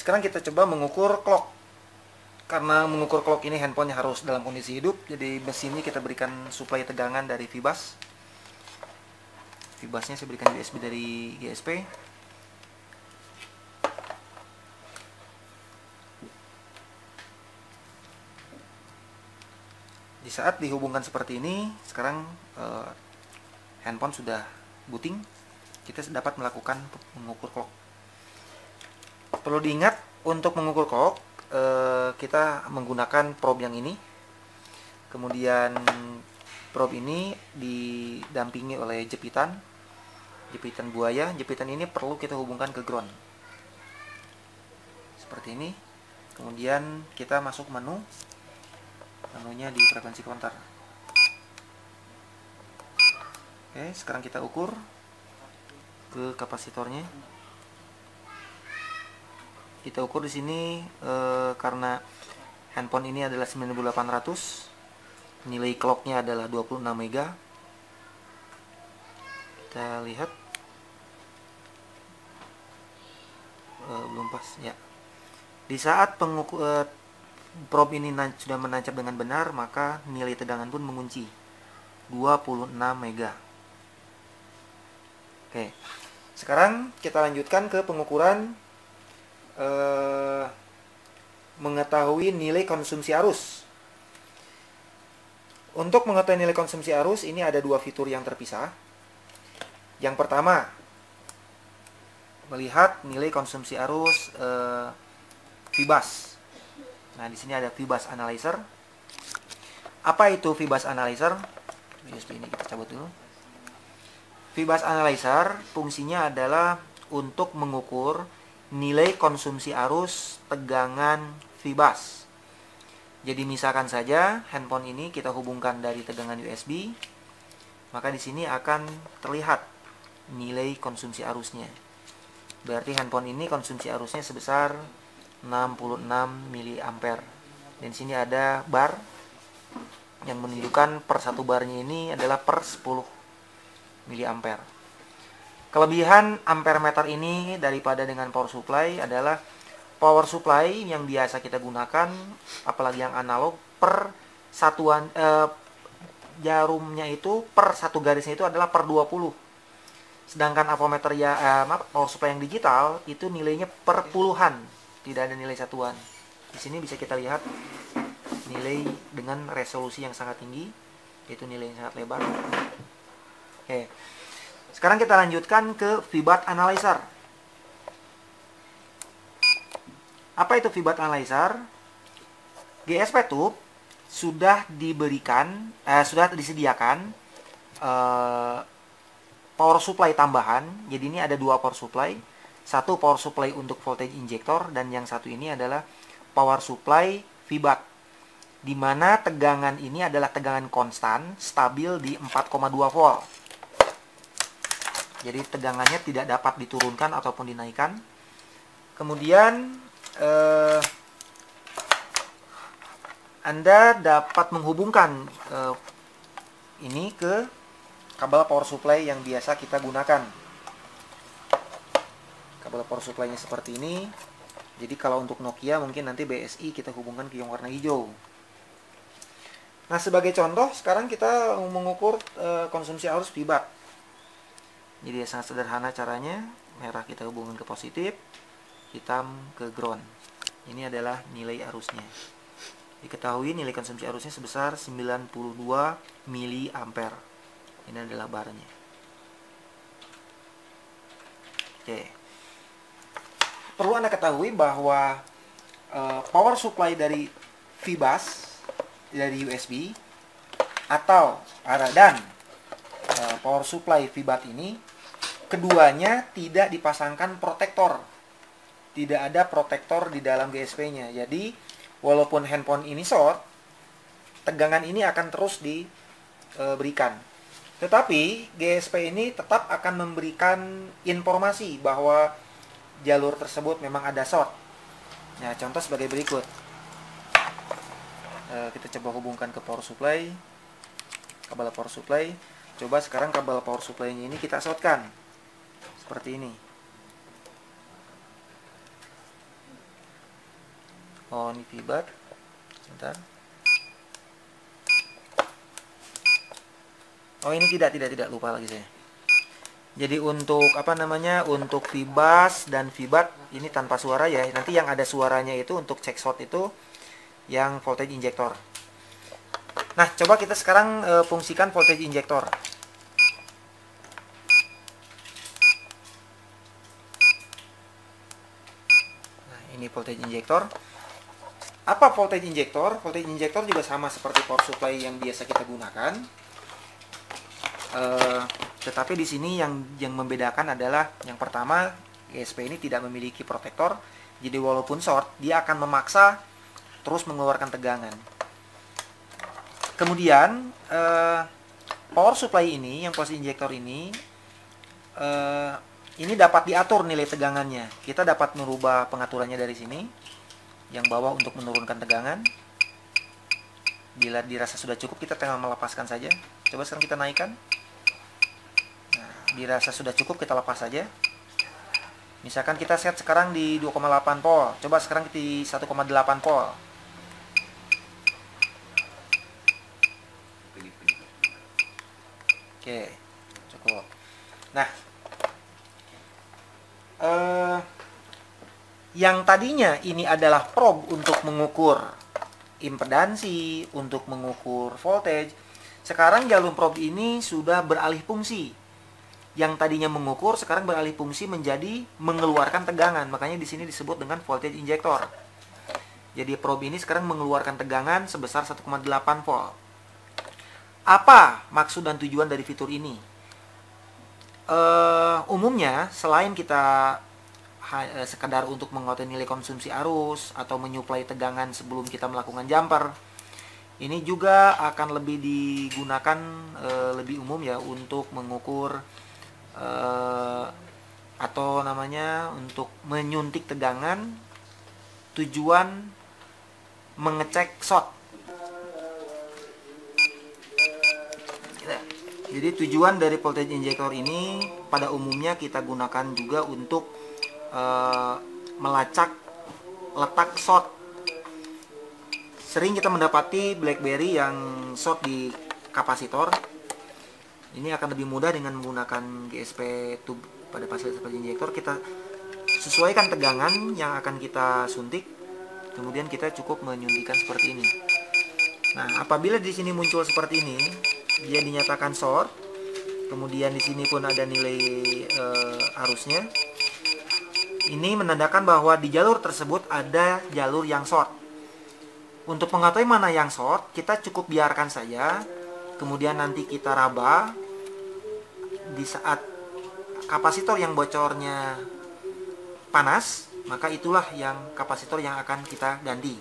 Sekarang kita coba mengukur clock. Karena mengukur clock ini handphonenya harus dalam kondisi hidup, jadi mesinnya kita berikan suplai tegangan dari Fibas. Fibasnya saya berikan USB dari GSP. Di saat dihubungkan seperti ini, sekarang handphone sudah booting. Kita dapat melakukan mengukur clock. Perlu diingat, untuk mengukur clock kita menggunakan probe yang ini. Kemudian probe ini didampingi oleh jepitan buaya. Jepitan ini perlu kita hubungkan ke ground seperti ini. Kemudian kita masuk menunya di frekuensi counter. Oke, sekarang kita ukur ke kapasitornya. Kita ukur di sini karena handphone ini adalah 9800, nilai clocknya adalah 26 mega. Kita lihat, belum pas ya. Di saat probe ini sudah menancap dengan benar, maka nilai tegangan pun mengunci 26 mega. Oke, sekarang kita lanjutkan ke pengukuran mengetahui nilai konsumsi arus. Untuk mengetahui nilai konsumsi arus ini ada dua fitur yang terpisah. Yang pertama, melihat nilai konsumsi arus Fibas. Nah, di sini ada Fibas Analyzer. Apa itu Fibas Analyzer? USB ini kita cabut dulu. Fibas Analyzer fungsinya adalah untuk mengukur nilai konsumsi arus tegangan Fibas. Jadi misalkan saja handphone ini kita hubungkan dari tegangan USB, maka di sini akan terlihat nilai konsumsi arusnya. Berarti handphone ini konsumsi arusnya sebesar 66 mA. Dan di sini ada bar yang menunjukkan per satu barnya ini adalah per 10 mA. Kelebihan ampere meter ini daripada dengan power supply adalah power supply yang biasa kita gunakan, apalagi yang analog, per satuan jarumnya itu per satu garisnya itu adalah per 20. Sedangkan avometer power supply yang digital itu nilainya per puluhan, tidak ada nilai satuan. Di sini bisa kita lihat nilai dengan resolusi yang sangat tinggi, yaitu nilai yang sangat lebar. Oke. Sekarang kita lanjutkan ke Fibas Analyzer. Apa itu Fibas Analyzer? GSP Tube sudah disediakan power supply tambahan. Jadi ini ada dua power supply. Satu power supply untuk voltage injector, dan yang satu ini adalah power supply Fibas, di mana tegangan ini adalah tegangan konstan, stabil di 4,2 volt. Jadi tegangannya tidak dapat diturunkan ataupun dinaikkan. Kemudian Anda dapat menghubungkan ini ke kabel power supply yang biasa kita gunakan. Kabel power supply-nya seperti ini. Jadi kalau untuk Nokia mungkin nanti BSI kita hubungkan ke yang warna hijau. Nah, sebagai contoh sekarang kita mengukur konsumsi arus Fibas. Jadi sangat sederhana caranya. Merah kita hubungkan ke positif, hitam ke ground. Ini adalah nilai arusnya. Diketahui nilai konsumsi arusnya sebesar 92 mA. Ini adalah barnya. Oke. Perlu Anda ketahui bahwa power supply dari Fibas, dari USB, dan power supply Fibas ini, keduanya tidak dipasangkan protektor. Tidak ada protektor di dalam GSP-nya. Jadi, walaupun handphone ini short, tegangan ini akan terus diberikan. Tetapi, GSP ini tetap akan memberikan informasi bahwa jalur tersebut memang ada short. Nah, contoh sebagai berikut. Kita coba hubungkan ke power supply. Kabel power supply. Coba sekarang kabel power supply-nya ini kita shortkan. Seperti ini. Oh, ini VBAT. Sebentar. Oh, ini tidak, lupa lagi saya. Jadi untuk apa namanya, untuk VBUS dan VBAT ini tanpa suara ya. Nanti yang ada suaranya itu untuk check shot itu yang voltage injector. Nah, coba kita sekarang fungsikan voltage injector. Nah, ini voltage injector. Apa voltage injector? Voltage injector juga sama seperti power supply yang biasa kita gunakan. Tetapi di sini yang membedakan adalah yang pertama, GSP ini tidak memiliki protektor. Jadi walaupun short, dia akan memaksa terus mengeluarkan tegangan. Kemudian power supply ini, yang voltage injector ini dapat diatur nilai tegangannya. Kita dapat merubah pengaturannya dari sini. Yang bawah untuk menurunkan tegangan. Bila dirasa sudah cukup, kita tinggal melepaskan saja. Coba sekarang kita naikkan. Nah, dirasa sudah cukup, kita lepas saja. Misalkan kita set sekarang di 2,8 volt. Coba sekarang di 1,8 volt. Oke, cukup. Nah, yang tadinya ini adalah probe untuk mengukur impedansi, untuk mengukur voltage, sekarang jalur probe ini sudah beralih fungsi. Yang tadinya mengukur sekarang beralih fungsi menjadi mengeluarkan tegangan. Makanya di sini disebut dengan voltage injector. Jadi probe ini sekarang mengeluarkan tegangan sebesar 1,8 volt. Apa maksud dan tujuan dari fitur ini? Umumnya selain kita sekadar untuk mengetahui nilai konsumsi arus atau menyuplai tegangan sebelum kita melakukan jumper, ini juga akan lebih digunakan lebih umum ya untuk mengukur atau namanya untuk menyuntik tegangan, tujuan mengecek short. Jadi tujuan dari voltage injector ini pada umumnya kita gunakan juga untuk melacak letak short. Sering kita mendapati BlackBerry yang short di kapasitor. Ini akan lebih mudah dengan menggunakan GSP tube pada fasilitas voltage injector. Kita sesuaikan tegangan yang akan kita suntik, kemudian kita cukup menyuntikkan seperti ini. Nah, apabila di sini muncul seperti ini, dia dinyatakan short. Kemudian di sini pun ada nilai arusnya. Ini menandakan bahwa di jalur tersebut ada jalur yang short. Untuk mengetahui mana yang short, kita cukup biarkan saja. Kemudian nanti kita raba. Di saat kapasitor yang bocornya panas, maka itulah yang kapasitor yang akan kita ganti.